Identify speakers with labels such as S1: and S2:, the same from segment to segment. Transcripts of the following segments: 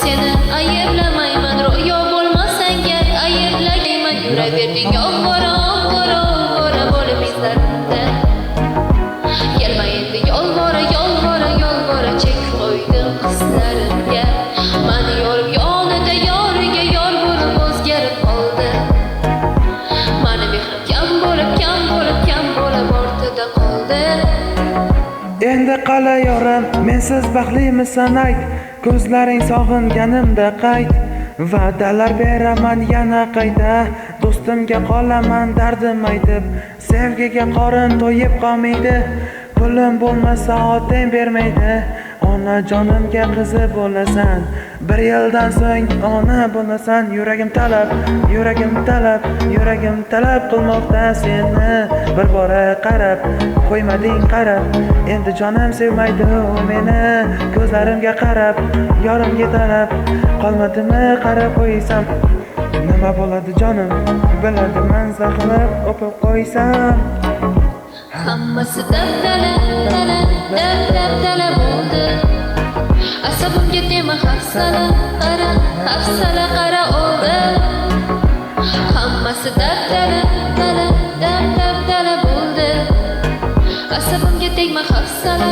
S1: seni ayblamayman, ro'yo bo'lmasang gar ayblayman. Yuraverding ovora ovora ovora bo'lib izlarimda. Kelma endi yolvora yolvora yolvora, chek qo'ydim hislarimga. Mani yorib yonida yoriga yor bo'lib o'zgarib qoldi. Mani mehrim kam bo'lib kam bo'lib kam bo'lib ortida qoldi.
S2: Endi qalay yorim, mensiz baxtlimisan ayt, ko'zlaring sog'inganimda qayt. Va'dalar beraman yana qayta, do'stimga qolaman dardim aytib. Sevgiga qorin to'yib qolmaydi, pulim bo'lmasa otang bermaydi. Ona jonimga qizi bo'lasan, bir yildan so'ng ona bo'lasan. Yuragim talab, yuragim talab, yuragim talab qilmoqda seni. Bir bora qarab qo'ymading qarab, endi jonim sevmaydi u meni. Ko'zlarimga qarab yorimga talab, qolmadimi qarab qo'ysam. Nima bo'ladi jonim biladiman, zaxlab o'pib qo'ysam.
S1: Hammasi dabdala dala dabdala bo'ldi. Asabimga dema hafsala qara oldi. Hammasi dabdala dala dabdala bo'ldi. Asabimga tegma hafsala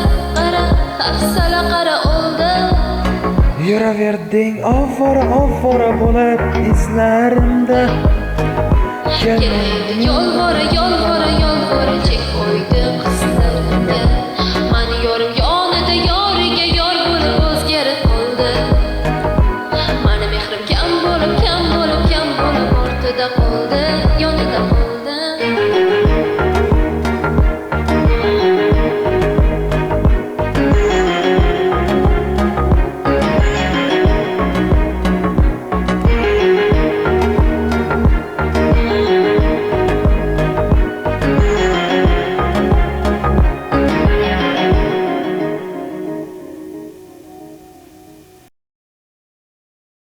S1: qara oldi.
S2: Yuraverding ovora ovora bo'lib izlarimda.
S1: Kelmaydi yolvora yolvora yolvora, chek